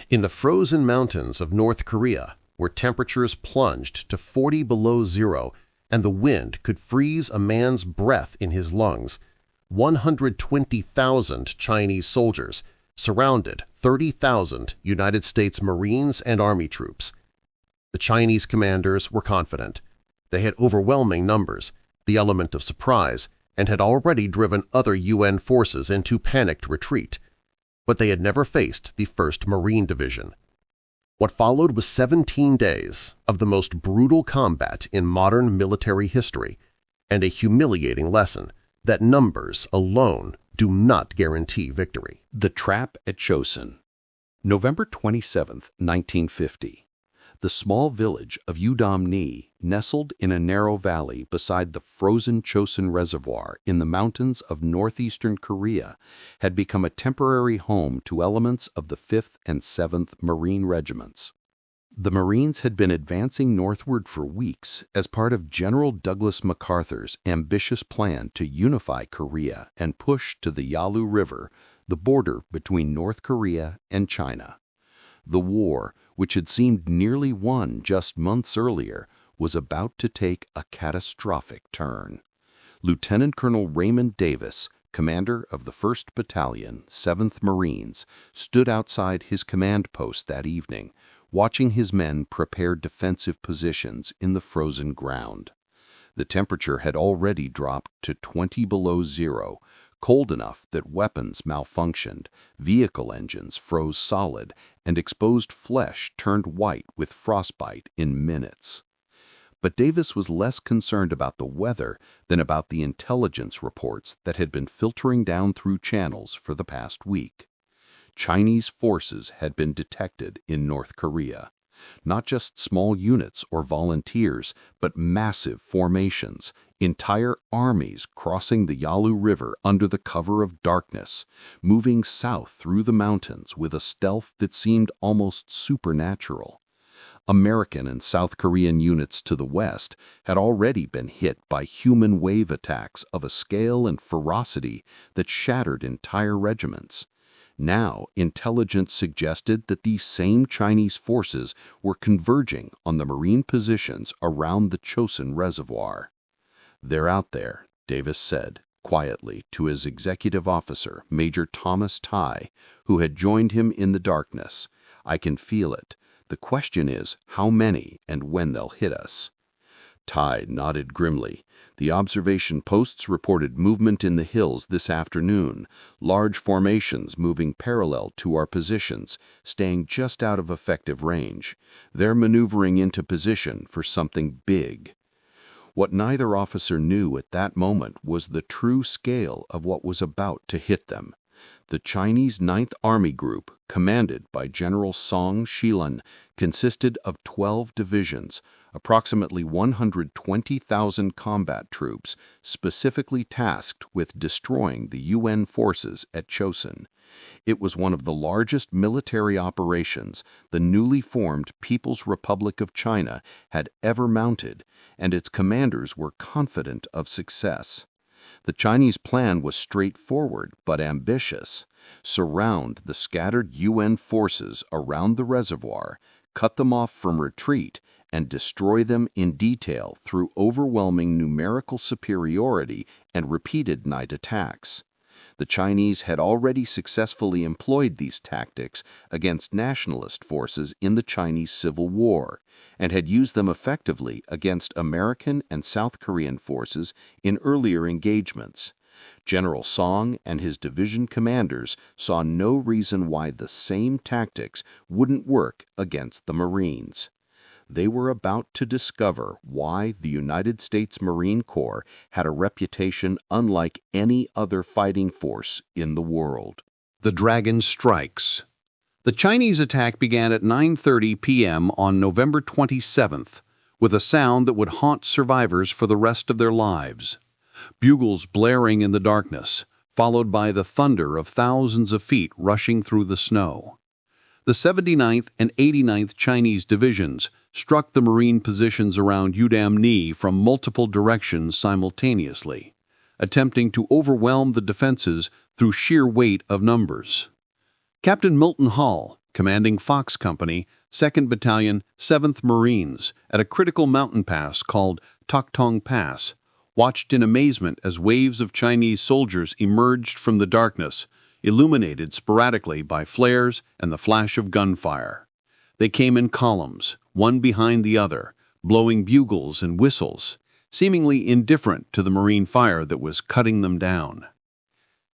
In the frozen mountains of North Korea, where temperatures plunged to 40 below zero and the wind could freeze a man's breath in his lungs, 120,000 Chinese soldiers surrounded 30,000 United States Marines and Army troops. The Chinese commanders were confident. They had overwhelming numbers, the element of surprise, and had already driven other UN forces into panicked retreat. But they had never faced the 1st Marine Division. What followed was 17 days of the most brutal combat in modern military history and a humiliating lesson that numbers alone do not guarantee victory. The Trap at Chosin. November 27, 1950. The small village of Outnumbered, nestled in a narrow valley beside the frozen Chosin Reservoir in the mountains of northeastern Korea, had become a temporary home to elements of the 5th and 7th Marine Regiments. The Marines had been advancing northward for weeks as part of General Douglas MacArthur's ambitious plan to unify Korea and push to the Yalu River, the border between North Korea and China. The war, which had seemed nearly won just months earlier, was about to take a catastrophic turn. Lieutenant Colonel Raymond Davis, commander of the 1st Battalion, 7th Marines, stood outside his command post that evening, watching his men prepare defensive positions in the frozen ground. The temperature had already dropped to 20 below zero, cold enough that weapons malfunctioned, vehicle engines froze solid, and exposed flesh turned white with frostbite in minutes. But Davis was less concerned about the weather than about the intelligence reports that had been filtering down through channels for the past week. Chinese forces had been detected in North Korea. Not just small units or volunteers, but massive formations, entire armies crossing the Yalu River under the cover of darkness, moving south through the mountains with a stealth that seemed almost supernatural. American and South Korean units to the west had already been hit by human wave attacks of a scale and ferocity that shattered entire regiments. Now, intelligence suggested that these same Chinese forces were converging on the Marine positions around the Chosin Reservoir. "They're out there," Davis said quietly to his executive officer, Major Thomas Tighe, who had joined him in the darkness. "I can feel it. The question is how many and when they'll hit us." Tighe nodded grimly. "The observation posts reported movement in the hills this afternoon, large formations moving parallel to our positions, staying just out of effective range. They're maneuvering into position for something big." What neither officer knew at that moment was the true scale of what was about to hit them. The Chinese 9th Army Group, commanded by General Song Shilan, consisted of 12 divisions, approximately 120,000 combat troops specifically tasked with destroying the UN forces at Chosin. It was one of the largest military operations the newly formed People's Republic of China had ever mounted, and its commanders were confident of success. The Chinese plan was straightforward but ambitious. Surround the scattered UN forces around the reservoir, cut them off from retreat, and destroy them in detail through overwhelming numerical superiority and repeated night attacks. The Chinese had already successfully employed these tactics against nationalist forces in the Chinese Civil War, and had used them effectively against American and South Korean forces in earlier engagements. General Song and his division commanders saw no reason why the same tactics wouldn't work against the Marines. They were about to discover why the United States Marine Corps had a reputation unlike any other fighting force in the world. The Dragon strikes. The Chinese attack began at 9:30 p.m. on November 27th, with a sound that would haunt survivors for the rest of their lives. Bugles blaring in the darkness, followed by the thunder of thousands of feet rushing through the snow. The 79th and 89th Chinese divisions struck the Marine positions around Outnumbered from multiple directions simultaneously, attempting to overwhelm the defenses through sheer weight of numbers. Captain Milton Hall, commanding Fox Company, 2nd Battalion, 7th Marines, at a critical mountain pass called Toktong Pass, watched in amazement as waves of Chinese soldiers emerged from the darkness, illuminated sporadically by flares and the flash of gunfire. They came in columns, one behind the other, blowing bugles and whistles, seemingly indifferent to the Marine fire that was cutting them down.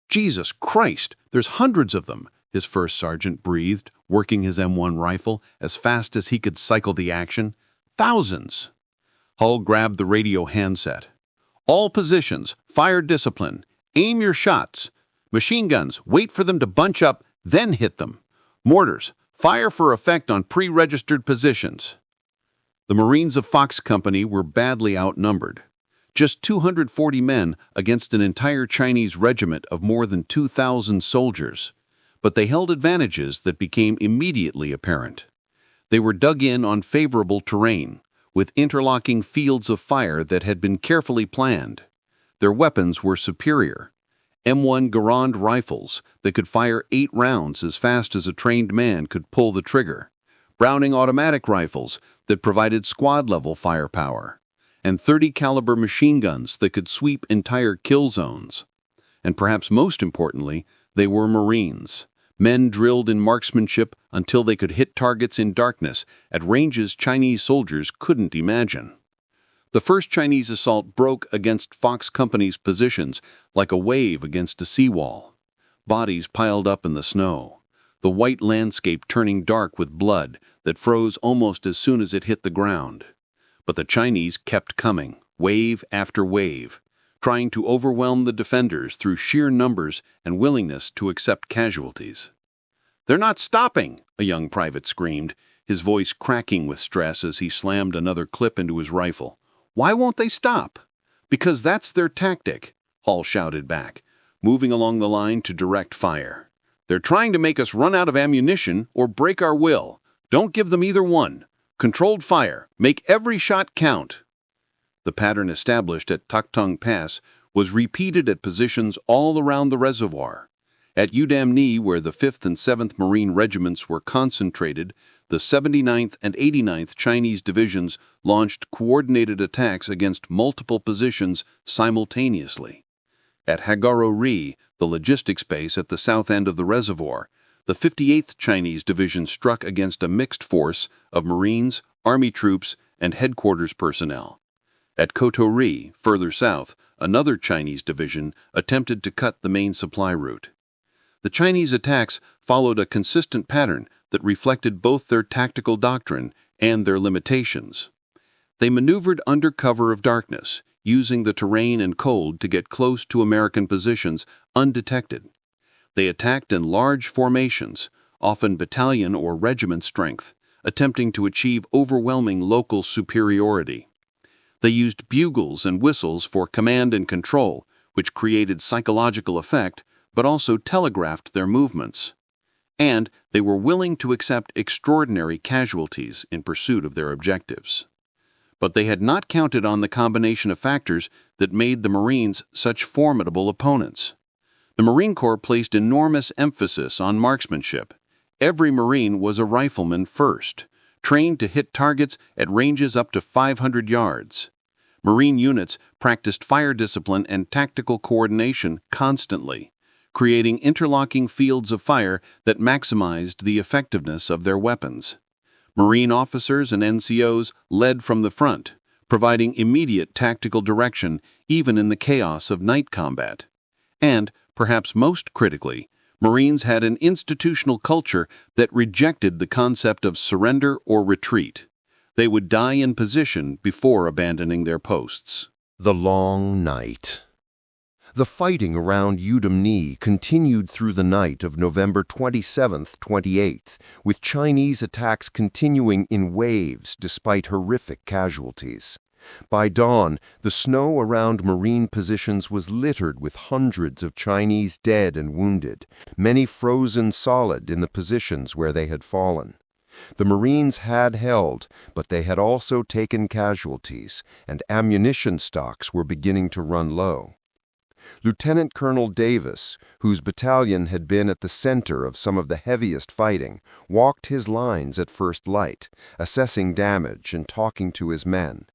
"Jesus Christ, there's hundreds of them," his first sergeant breathed, working his M1 rifle as fast as he could cycle the action. "Thousands!" Hull grabbed the radio handset. "All positions, fire discipline, aim your shots. Machine guns, wait for them to bunch up, then hit them. Mortars, fire for effect on pre-registered positions." The Marines of Fox Company were badly outnumbered. Just 240 men against an entire Chinese regiment of more than 2,000 soldiers. But they held advantages that became immediately apparent. They were dug in on favorable terrain, with interlocking fields of fire that had been carefully planned. Their weapons were superior. M1 Garand rifles that could fire 8 rounds as fast as a trained man could pull the trigger. Browning automatic rifles that provided squad-level firepower. And 30 caliber machine guns that could sweep entire kill zones. And perhaps most importantly, they were Marines. Men drilled in marksmanship until they could hit targets in darkness at ranges Chinese soldiers couldn't imagine. The first Chinese assault broke against Fox Company's positions like a wave against a seawall. Bodies piled up in the snow, the white landscape turning dark with blood that froze almost as soon as it hit the ground. But the Chinese kept coming, wave after wave, trying to overwhelm the defenders through sheer numbers and willingness to accept casualties. "They're not stopping," a young private screamed, his voice cracking with stress as he slammed another clip into his rifle. "Why won't they stop?" "Because that's their tactic," Hall shouted back, moving along the line to direct fire. "They're trying to make us run out of ammunition or break our will. Don't give them either one. Controlled fire. Make every shot count." The pattern established at Toktong Pass was repeated at positions all around the reservoir. At Udamni, where the 5th and 7th Marine Regiments were concentrated, the 79th and 89th Chinese divisions launched coordinated attacks against multiple positions simultaneously. At Hagaro-ri, the logistics base at the south end of the reservoir, the 58th Chinese Division struck against a mixed force of Marines, Army troops, and headquarters personnel. At Koto-ri, further south, another Chinese division attempted to cut the main supply route. The Chinese attacks followed a consistent pattern that reflected both their tactical doctrine and their limitations. They maneuvered under cover of darkness, using the terrain and cold to get close to American positions undetected. They attacked in large formations, often battalion or regiment strength, attempting to achieve overwhelming local superiority. They used bugles and whistles for command and control, which created psychological effect, but also telegraphed their movements. And they were willing to accept extraordinary casualties in pursuit of their objectives. But they had not counted on the combination of factors that made the Marines such formidable opponents. The Marine Corps placed enormous emphasis on marksmanship. Every Marine was a rifleman first, trained to hit targets at ranges up to 500 yards. Marine units practiced fire discipline and tactical coordination constantly, creating interlocking fields of fire that maximized the effectiveness of their weapons. Marine officers and NCOs led from the front, providing immediate tactical direction even in the chaos of night combat. And, perhaps most critically, Marines had an institutional culture that rejected the concept of surrender or retreat. They would die in position before abandoning their posts. The long night. The fighting around Udamni continued through the night of November 27th, 28th, with Chinese attacks continuing in waves despite horrific casualties. By dawn, the snow around Marine positions was littered with hundreds of Chinese dead and wounded, many frozen solid in the positions where they had fallen. The Marines had held, but they had also taken casualties, and ammunition stocks were beginning to run low. Lieutenant Colonel Davis, whose battalion had been at the center of some of the heaviest fighting, walked his lines at first light, assessing damage and talking to his men.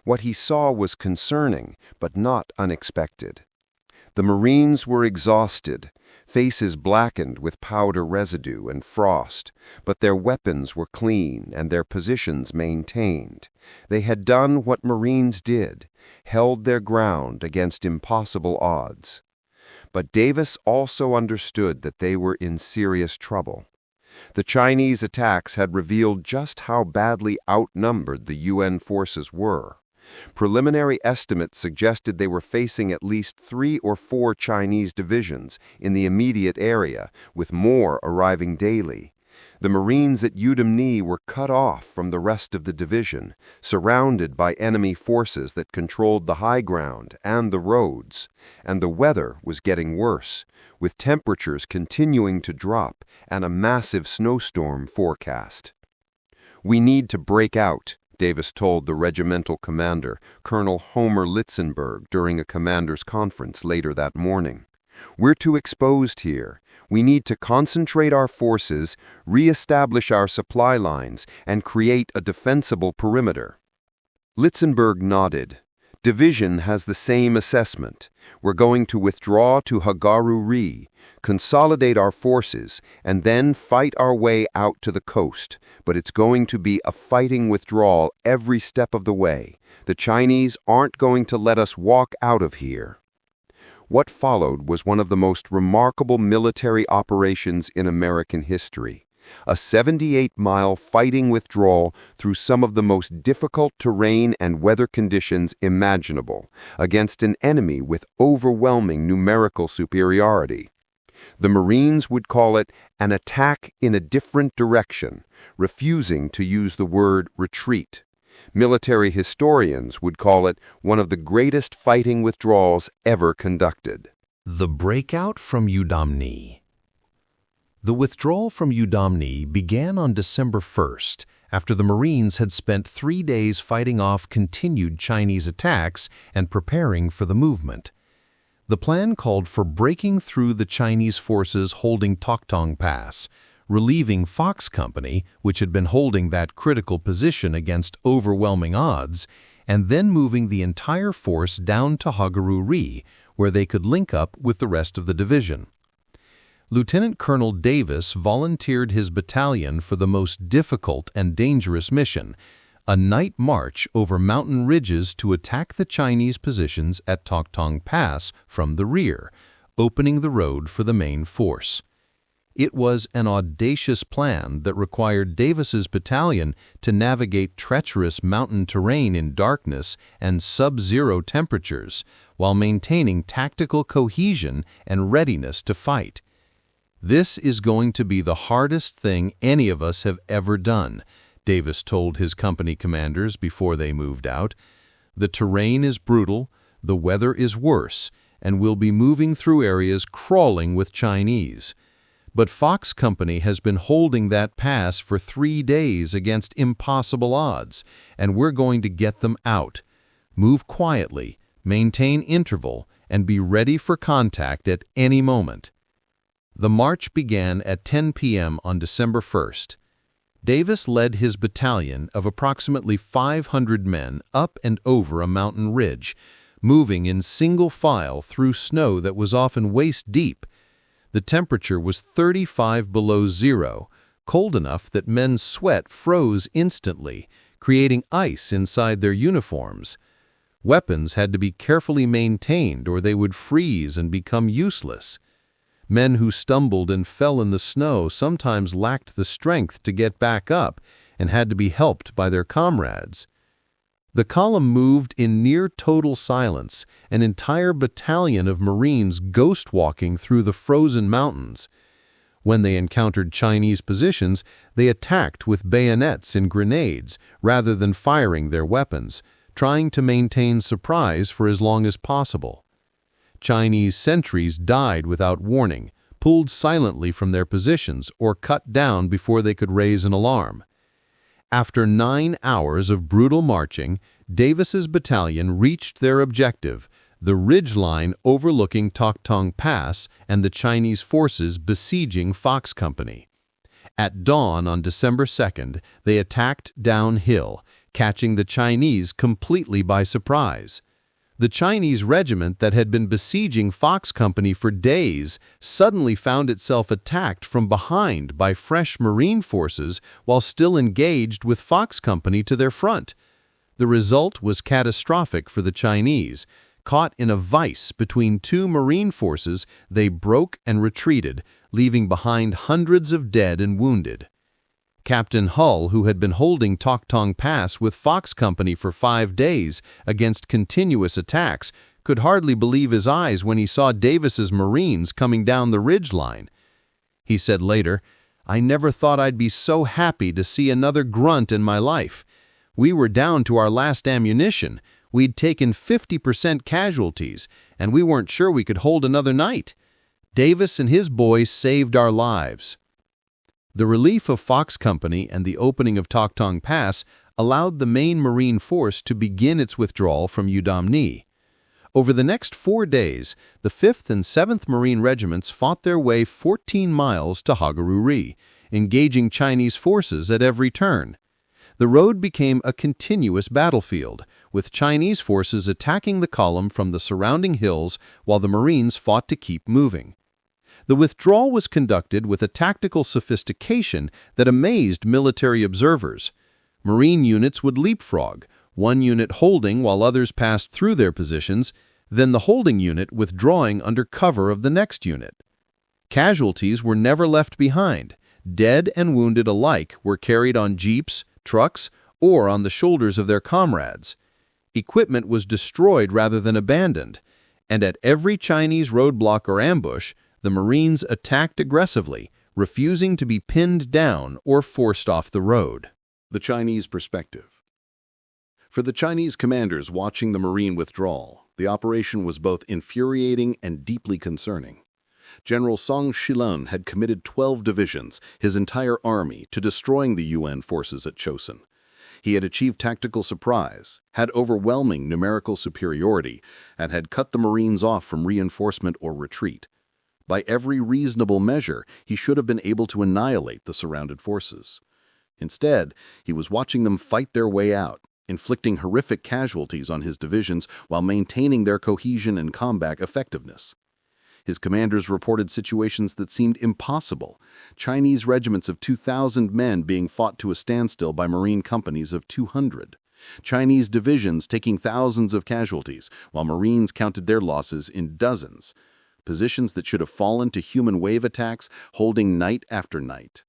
What he saw was concerning, but not unexpected. The Marines were exhausted, faces blackened with powder residue and frost, but their weapons were clean and their positions maintained. They had done what Marines did, held their ground against impossible odds. But Davis also understood that they were in serious trouble. The Chinese attacks had revealed just how badly outnumbered the UN forces were. Preliminary estimates suggested they were facing at least 3 or 4 Chinese divisions in the immediate area, with more arriving daily. The Marines at Udom were cut off from the rest of the division, surrounded by enemy forces that controlled the high ground and the roads, and the weather was getting worse, with temperatures continuing to drop and a massive snowstorm forecast. "We need to break out," Davis told the regimental commander, Colonel Homer Litzenberg, during a commander's conference later that morning. "We're too exposed here. We need to concentrate our forces, re-establish our supply lines, and create a defensible perimeter." Litzenberg nodded. "Division has the same assessment. We're going to withdraw to Hagaru-ri, consolidate our forces, and then fight our way out to the coast. But it's going to be a fighting withdrawal every step of the way. The Chinese aren't going to let us walk out of here." What followed was one of the most remarkable military operations in American history. A 78-mile fighting withdrawal through some of the most difficult terrain and weather conditions imaginable, against an enemy with overwhelming numerical superiority. The Marines would call it an attack in a different direction, refusing to use the word retreat. Military historians would call it one of the greatest fighting withdrawals ever conducted. The breakout from Udom. The withdrawal from Udom began on December 1st, after the Marines had spent 3 days fighting off continued Chinese attacks and preparing for the movement. The plan called for breaking through the Chinese forces holding Toktong Pass, relieving Fox Company, which had been holding that critical position against overwhelming odds, and then moving the entire force down to Hagaru-ri, where they could link up with the rest of the division. Lieutenant Colonel Davis volunteered his battalion for the most difficult and dangerous mission, a night march over mountain ridges to attack the Chinese positions at Toktong Pass from the rear, opening the road for the main force. It was an audacious plan that required Davis's battalion to navigate treacherous mountain terrain in darkness and sub-zero temperatures, while maintaining tactical cohesion and readiness to fight. "This is going to be the hardest thing any of us have ever done," Davis told his company commanders before they moved out. "The terrain is brutal, the weather is worse, and we'll be moving through areas crawling with Chinese. But Fox Company has been holding that pass for 3 days against impossible odds, and we're going to get them out. Move quietly, maintain interval, and be ready for contact at any moment." The march began at 10 p.m. on December 1st. Davis led his battalion of approximately 500 men up and over a mountain ridge, moving in single file through snow that was often waist-deep. The temperature was 35 below zero, cold enough that men's sweat froze instantly, creating ice inside their uniforms. Weapons had to be carefully maintained or they would freeze and become useless. Men who stumbled and fell in the snow sometimes lacked the strength to get back up and had to be helped by their comrades. The column moved in near total silence, an entire battalion of Marines ghost-walking through the frozen mountains. When they encountered Chinese positions, they attacked with bayonets and grenades rather than firing their weapons, trying to maintain surprise for as long as possible. Chinese sentries died without warning, pulled silently from their positions, or cut down before they could raise an alarm. After 9 hours of brutal marching, Davis's battalion reached their objective, the ridgeline overlooking Toktung Pass and the Chinese forces besieging Fox Company. At dawn on December 2nd, they attacked downhill, catching the Chinese completely by surprise. The Chinese regiment that had been besieging Fox Company for days suddenly found itself attacked from behind by fresh Marine forces while still engaged with Fox Company to their front. The result was catastrophic for the Chinese. Caught in a vice between two Marine forces, they broke and retreated, leaving behind hundreds of dead and wounded. Captain Hull, who had been holding Toktung Pass with Fox Company for 5 days against continuous attacks, could hardly believe his eyes when he saw Davis's Marines coming down the ridgeline. He said later, "I never thought I'd be so happy to see another grunt in my life. We were down to our last ammunition. We'd taken 50% casualties, and we weren't sure we could hold another night. Davis and his boys saved our lives." The relief of Fox Company and the opening of Toktung Pass allowed the main Marine force to begin its withdrawal from Udamni. Over the next 4 days, the 5th and 7th Marine regiments fought their way 14 miles to Hagaruri, engaging Chinese forces at every turn. The road became a continuous battlefield, with Chinese forces attacking the column from the surrounding hills while the Marines fought to keep moving. The withdrawal was conducted with a tactical sophistication that amazed military observers. Marine units would leapfrog, one unit holding while others passed through their positions, then the holding unit withdrawing under cover of the next unit. Casualties were never left behind. Dead and wounded alike were carried on jeeps, trucks, or on the shoulders of their comrades. Equipment was destroyed rather than abandoned, and at every Chinese roadblock or ambush, the Marines attacked aggressively, refusing to be pinned down or forced off the road. The Chinese perspective. For the Chinese commanders watching the Marine withdrawal, the operation was both infuriating and deeply concerning. General Song Shilun had committed 12 divisions, his entire army, to destroying the UN forces at Chosin. He had achieved tactical surprise, had overwhelming numerical superiority, and had cut the Marines off from reinforcement or retreat. By every reasonable measure, he should have been able to annihilate the surrounded forces. Instead, he was watching them fight their way out, inflicting horrific casualties on his divisions while maintaining their cohesion and combat effectiveness. His commanders reported situations that seemed impossible, Chinese regiments of 2,000 men being fought to a standstill by Marine companies of 200. Chinese divisions taking thousands of casualties, while Marines counted their losses in dozens. Positions that should have fallen to human wave attacks, holding night after night.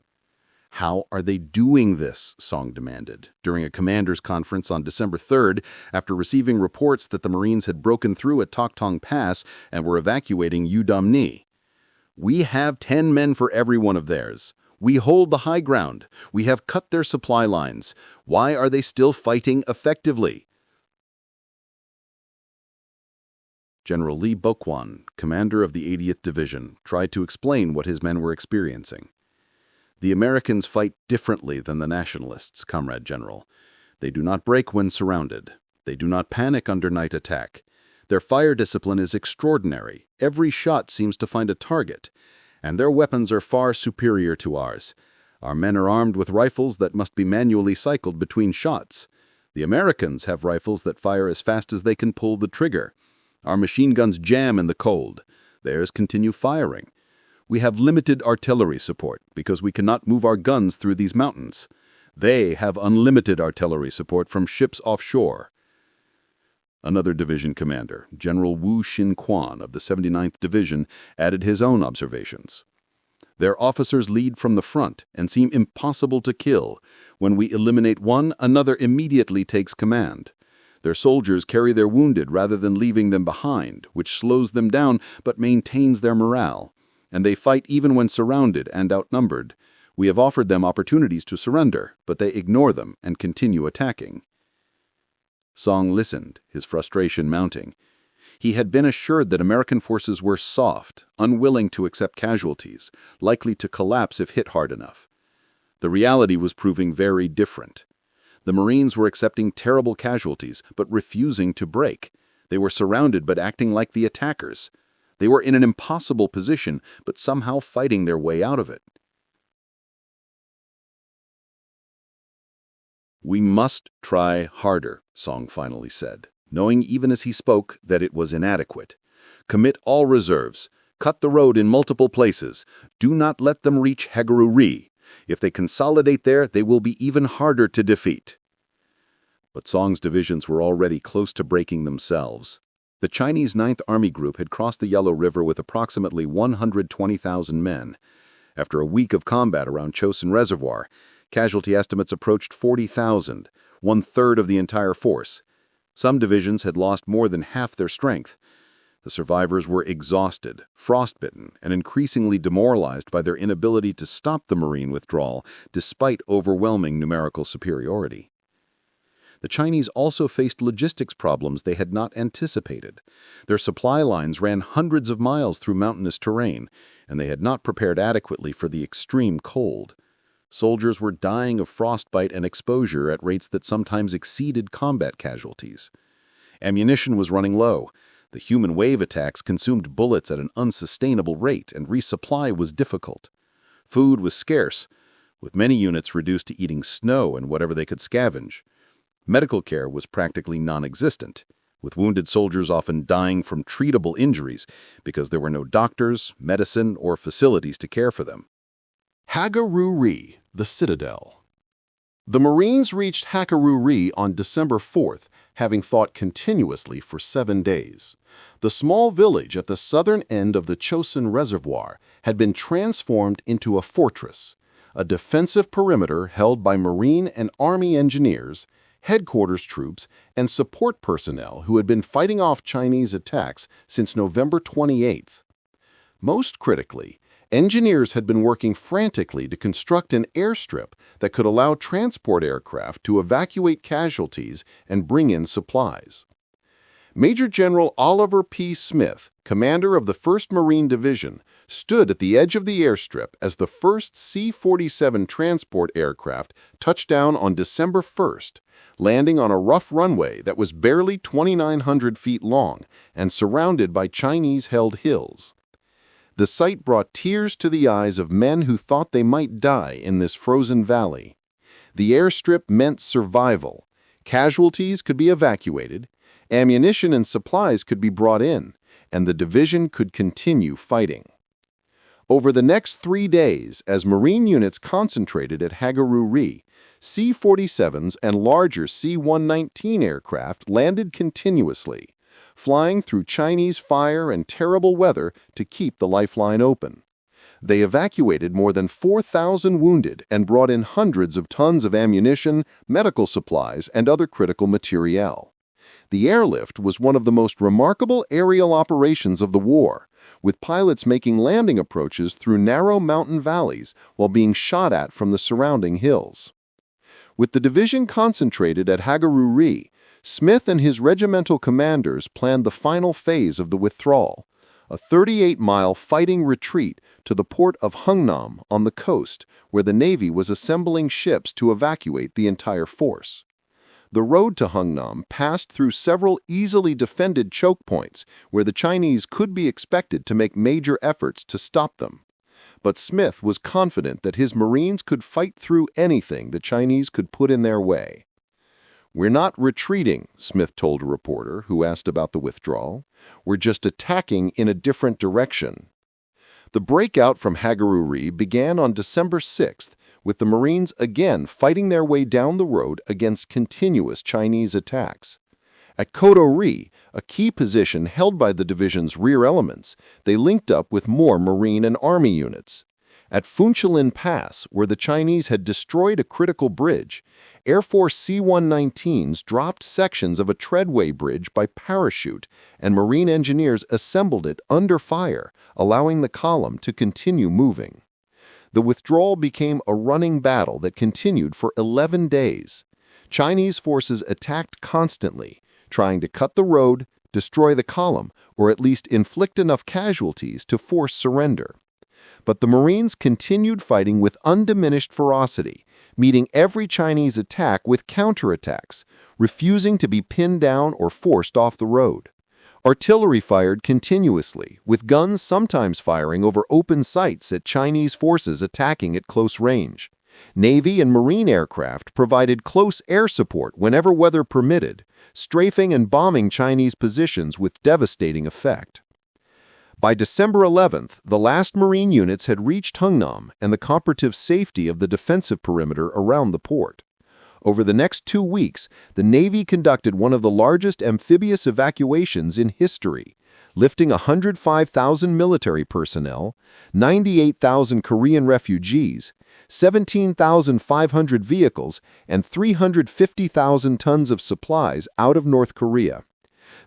"How are they doing this?" Song demanded during a commander's conference on December 3rd after receiving reports that the Marines had broken through at Toktung Pass and were evacuating Udamni. "We have 10 men for every one of theirs. We hold the high ground. We have cut their supply lines. Why are they still fighting effectively?" General Li Boquan, commander of the 80th Division, tried to explain what his men were experiencing. "The Americans fight differently than the nationalists, Comrade General. They do not break when surrounded. They do not panic under night attack. Their fire discipline is extraordinary. Every shot seems to find a target. And their weapons are far superior to ours. Our men are armed with rifles that must be manually cycled between shots. The Americans have rifles that fire as fast as they can pull the trigger. Our machine guns jam in the cold. Theirs continue firing. We have limited artillery support because we cannot move our guns through these mountains. They have unlimited artillery support from ships offshore." Another division commander, General Wu Xinquan of the 79th Division, added his own observations. "Their officers lead from the front and seem impossible to kill. When we eliminate one, another immediately takes command. Their soldiers carry their wounded rather than leaving them behind, which slows them down but maintains their morale. And they fight even when surrounded and outnumbered. We have offered them opportunities to surrender, but they ignore them and continue attacking." Song listened, his frustration mounting. He had been assured that American forces were soft, unwilling to accept casualties, likely to collapse if hit hard enough. The reality was proving very different. The Marines were accepting terrible casualties, but refusing to break. They were surrounded but acting like the attackers. They were in an impossible position, but somehow fighting their way out of it. "We must try harder," Song finally said, knowing even as he spoke that it was inadequate. "Commit all reserves. Cut the road in multiple places. Do not let them reach Haegarou-ri. If they consolidate there, they will be even harder to defeat." But Song's divisions were already close to breaking themselves. The Chinese 9th Army Group had crossed the Yellow River with approximately 120,000 men. After a week of combat around Chosin Reservoir, casualty estimates approached 40,000, one-third of the entire force. Some divisions had lost more than half their strength. The survivors were exhausted, frostbitten, and increasingly demoralized by their inability to stop the Marine withdrawal despite overwhelming numerical superiority. The Chinese also faced logistics problems they had not anticipated. Their supply lines ran hundreds of miles through mountainous terrain, and they had not prepared adequately for the extreme cold. Soldiers were dying of frostbite and exposure at rates that sometimes exceeded combat casualties. Ammunition was running low. The human wave attacks consumed bullets at an unsustainable rate, and resupply was difficult. Food was scarce, with many units reduced to eating snow and whatever they could scavenge. Medical care was practically non-existent, with wounded soldiers often dying from treatable injuries because there were no doctors, medicine, or facilities to care for them. Haegarou-ri, the citadel. The Marines reached Haegarou-ri on December 4th, having fought continuously for 7 days. The small village at the southern end of the Chosin Reservoir had been transformed into a fortress, a defensive perimeter held by Marine and Army engineers, headquarters troops, and support personnel who had been fighting off Chinese attacks since November 28th. Most critically, engineers had been working frantically to construct an airstrip that could allow transport aircraft to evacuate casualties and bring in supplies. Major General Oliver P. Smith, commander of the 1st Marine Division, stood at the edge of the airstrip as the first C-47 transport aircraft touched down on December 1st, landing on a rough runway that was barely 2,900 feet long and surrounded by Chinese-held hills. The sight brought tears to the eyes of men who thought they might die in this frozen valley. The airstrip meant survival. Casualties could be evacuated, ammunition and supplies could be brought in, and the division could continue fighting. Over the next 3 days, as Marine units concentrated at Haegarou-ri, C-47s and larger C-119 aircraft landed continuously, flying through Chinese fire and terrible weather to keep the lifeline open. They evacuated more than 4,000 wounded and brought in hundreds of tons of ammunition, medical supplies, and other critical materiel. The airlift was one of the most remarkable aerial operations of the war, with pilots making landing approaches through narrow mountain valleys while being shot at from the surrounding hills. With the division concentrated at Haegarou-ri, Smith and his regimental commanders planned the final phase of the withdrawal, a 38-mile fighting retreat to the port of Hungnam on the coast, where the Navy was assembling ships to evacuate the entire force. The road to Hungnam passed through several easily defended choke points where the Chinese could be expected to make major efforts to stop them. But Smith was confident that his Marines could fight through anything the Chinese could put in their way. "We're not retreating," Smith told a reporter who asked about the withdrawal. "We're just attacking in a different direction." The breakout from Haegarou-ri began on December 6th, with the Marines again fighting their way down the road against continuous Chinese attacks. At Koto-ri, a key position held by the division's rear elements, they linked up with more Marine and Army units. At Funchilin Pass, where the Chinese had destroyed a critical bridge, Air Force C-119s dropped sections of a treadway bridge by parachute, and Marine engineers assembled it under fire, allowing the column to continue moving. The withdrawal became a running battle that continued for 11 days. Chinese forces attacked constantly, trying to cut the road, destroy the column, or at least inflict enough casualties to force surrender. But the Marines continued fighting with undiminished ferocity, meeting every Chinese attack with counterattacks, refusing to be pinned down or forced off the road. Artillery fired continuously, with guns sometimes firing over open sights at Chinese forces attacking at close range. Navy and Marine aircraft provided close air support whenever weather permitted, strafing and bombing Chinese positions with devastating effect. By December 11th, the last Marine units had reached Hungnam and the comparative safety of the defensive perimeter around the port. Over the next 2 weeks, the Navy conducted one of the largest amphibious evacuations in history, lifting 105,000 military personnel, 98,000 Korean refugees, 17,500 vehicles, and 350,000 tons of supplies out of North Korea.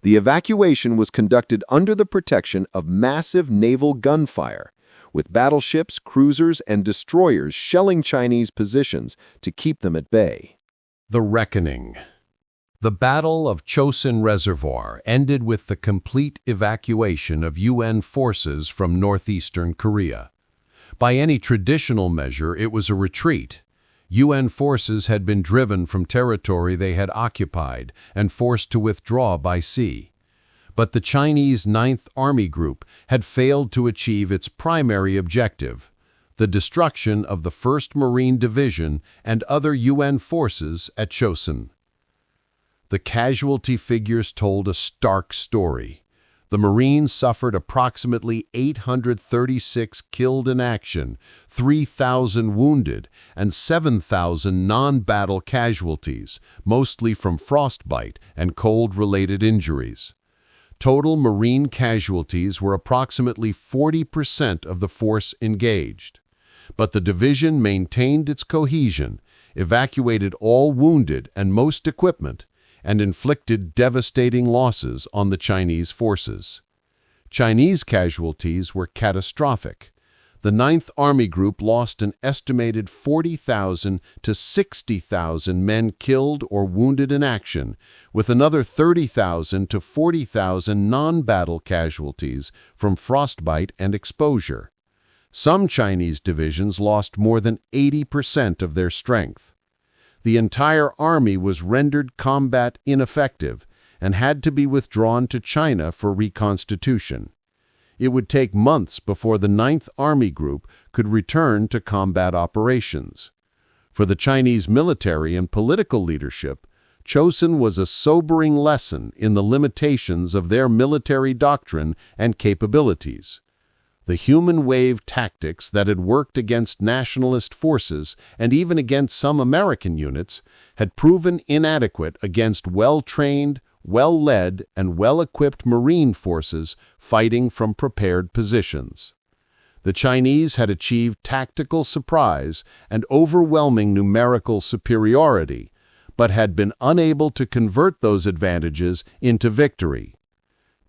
The evacuation was conducted under the protection of massive naval gunfire, with battleships, cruisers, and destroyers shelling Chinese positions to keep them at bay. The Reckoning. The Battle of Chosin Reservoir ended with the complete evacuation of UN forces from northeastern Korea. By any traditional measure, it was a retreat. UN forces had been driven from territory they had occupied and forced to withdraw by sea. But the Chinese 9th Army Group had failed to achieve its primary objective, the destruction of the 1st Marine Division and other UN forces at Chosin. The casualty figures told a stark story. The Marines suffered approximately 836 killed in action, 3,000 wounded, and 7,000 non-battle casualties, mostly from frostbite and cold-related injuries. Total Marine casualties were approximately 40% of the force engaged. But the division maintained its cohesion, evacuated all wounded and most equipment, and inflicted devastating losses on the Chinese forces. Chinese casualties were catastrophic. The 9th Army Group lost an estimated 40,000 to 60,000 men killed or wounded in action, with another 30,000 to 40,000 non-battle casualties from frostbite and exposure. Some Chinese divisions lost more than 80% of their strength. The entire army was rendered combat ineffective and had to be withdrawn to China for reconstitution. It would take months before the 9th Army Group could return to combat operations. For the Chinese military and political leadership, Chosin was a sobering lesson in the limitations of their military doctrine and capabilities. The human wave tactics that had worked against nationalist forces and even against some American units had proven inadequate against well-trained, well-led, and well-equipped Marine forces fighting from prepared positions. The Chinese had achieved tactical surprise and overwhelming numerical superiority, but had been unable to convert those advantages into victory.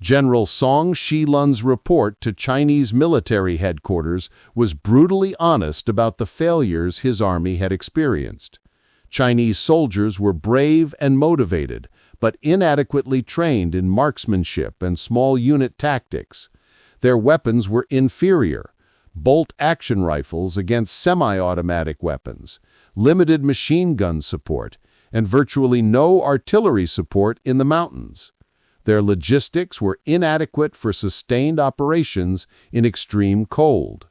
General Song Shilun's report to Chinese military headquarters was brutally honest about the failures his army had experienced. Chinese soldiers were brave and motivated, but inadequately trained in marksmanship and small unit tactics. Their weapons were inferior: bolt-action rifles against semi-automatic weapons, limited machine gun support, and virtually no artillery support in the mountains. Their logistics were inadequate for sustained operations in extreme cold.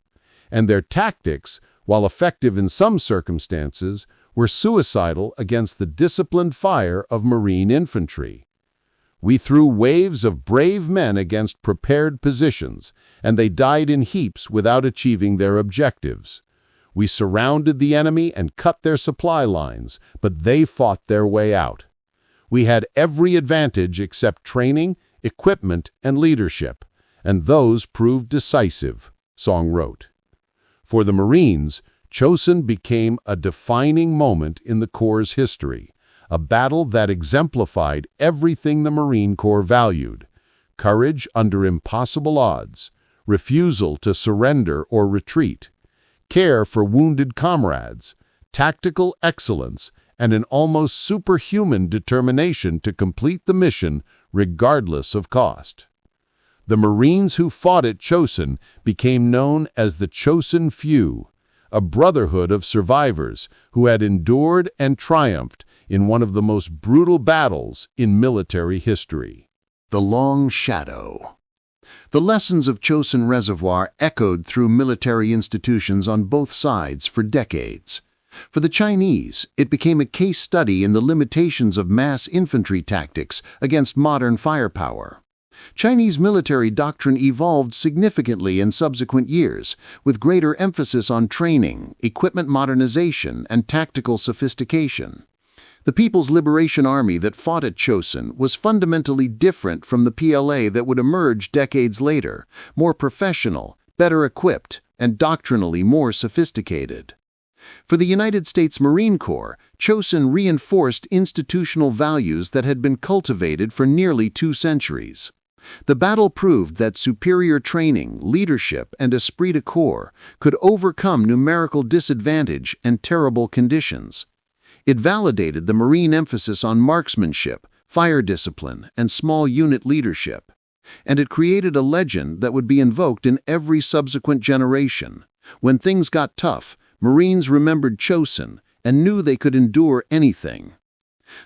And their tactics, while effective in some circumstances, were suicidal against the disciplined fire of Marine infantry. We threw waves of brave men against prepared positions, and they died in heaps without achieving their objectives. We surrounded the enemy and cut their supply lines, but they fought their way out. We had every advantage except training, equipment, and leadership, and those proved decisive, Song wrote. For the Marines, Chosin became a defining moment in the Corps' history, a battle that exemplified everything the Marine Corps valued: courage under impossible odds, refusal to surrender or retreat, care for wounded comrades, tactical excellence, and an almost superhuman determination to complete the mission regardless of cost. The Marines who fought at Chosin became known as the Chosin Few, a brotherhood of survivors who had endured and triumphed in one of the most brutal battles in military history. The Long Shadow. The lessons of Chosin Reservoir echoed through military institutions on both sides for decades. For the Chinese, it became a case study in the limitations of mass infantry tactics against modern firepower. Chinese military doctrine evolved significantly in subsequent years, with greater emphasis on training, equipment modernization, and tactical sophistication. The People's Liberation Army that fought at Chosin was fundamentally different from the PLA that would emerge decades later, more professional, better equipped, and doctrinally more sophisticated. For the United States Marine Corps, Chosin reinforced institutional values that had been cultivated for nearly 2 centuries. The battle proved that superior training, leadership, and esprit de corps could overcome numerical disadvantage and terrible conditions. It validated the Marine emphasis on marksmanship, fire discipline, and small unit leadership. And it created a legend that would be invoked in every subsequent generation. When things got tough, Marines remembered Chosin and knew they could endure anything.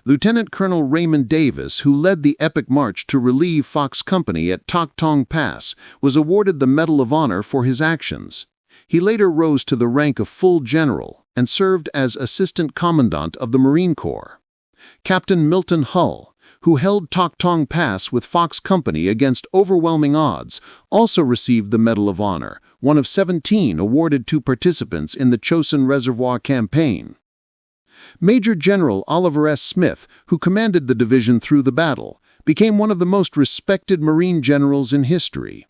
Lieutenant Colonel Raymond Davis, who led the epic march to relieve Fox Company at Tok Tong Pass, was awarded the Medal of Honor for his actions. He later rose to the rank of full general and served as Assistant Commandant of the Marine Corps. Captain Milton Hull, who held Tok Tong Pass with Fox Company against overwhelming odds, also received the Medal of Honor, one of 17 awarded to participants in the Chosin Reservoir campaign. Major General Oliver S. Smith, who commanded the division through the battle, became one of the most respected Marine generals in history.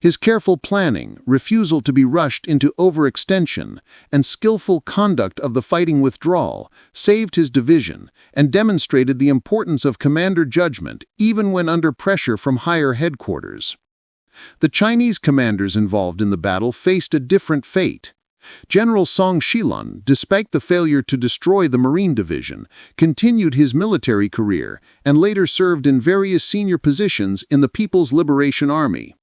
His careful planning, refusal to be rushed into overextension, and skillful conduct of the fighting withdrawal saved his division and demonstrated the importance of commander judgment even when under pressure from higher headquarters. The Chinese commanders involved in the battle faced a different fate. General Song Shilun, despite the failure to destroy the Marine Division, continued his military career and later served in various senior positions in the People's Liberation Army.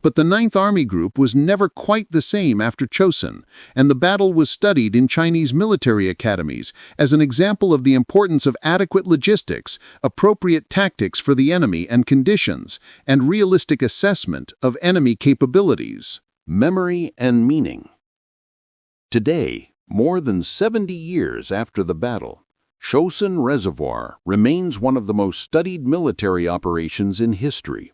But the 9th Army Group was never quite the same after Chosin, and the battle was studied in Chinese military academies as an example of the importance of adequate logistics, appropriate tactics for the enemy and conditions, and realistic assessment of enemy capabilities. Memory and meaning. Today, more than 70 years after the battle, Chosin Reservoir remains one of the most studied military operations in history.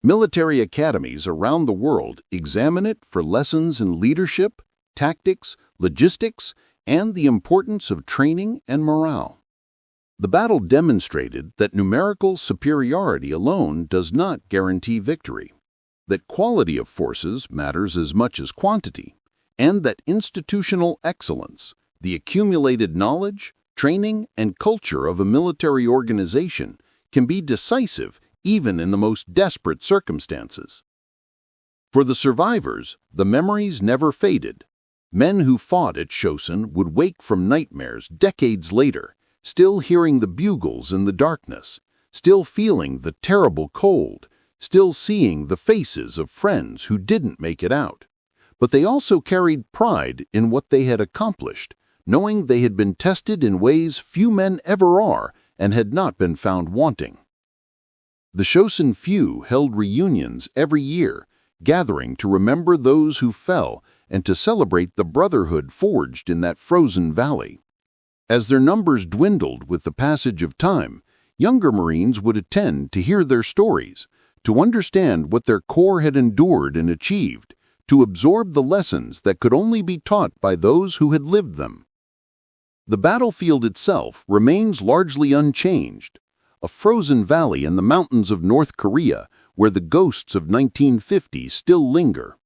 Military academies around the world examine it for lessons in leadership, tactics, logistics, and the importance of training and morale. The battle demonstrated that numerical superiority alone does not guarantee victory, that quality of forces matters as much as quantity, and that institutional excellence, the accumulated knowledge, training, and culture of a military organization, can be decisive even in the most desperate circumstances. For the survivors, the memories never faded. Men who fought at Chosin would wake from nightmares decades later, still hearing the bugles in the darkness, still feeling the terrible cold, still seeing the faces of friends who didn't make it out. But they also carried pride in what they had accomplished, knowing they had been tested in ways few men ever are and had not been found wanting. The Chosin few held reunions every year, gathering to remember those who fell and to celebrate the brotherhood forged in that frozen valley. As their numbers dwindled with the passage of time, younger Marines would attend to hear their stories, to understand what their corps had endured and achieved, to absorb the lessons that could only be taught by those who had lived them. The battlefield itself remains largely unchanged, a frozen valley in the mountains of North Korea where the ghosts of 1950 still linger.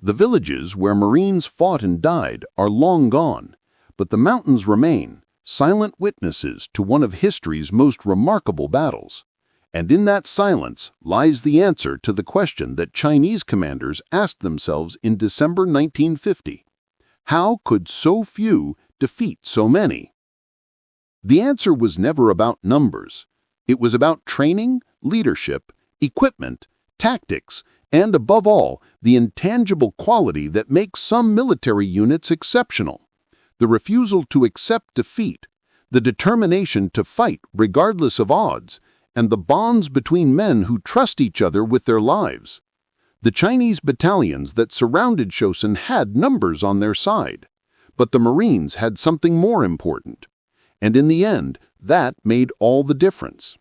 The villages where Marines fought and died are long gone, but the mountains remain, silent witnesses to one of history's most remarkable battles. And in that silence lies the answer to the question that Chinese commanders asked themselves in December 1950. How could so few defeat so many? The answer was never about numbers. It was about training, leadership, equipment, tactics, and above all, the intangible quality that makes some military units exceptional: the refusal to accept defeat, the determination to fight regardless of odds, and the bonds between men who trust each other with their lives. The Chinese battalions that surrounded Chosin had numbers on their side, but the Marines had something more important. And in the end, that made all the difference.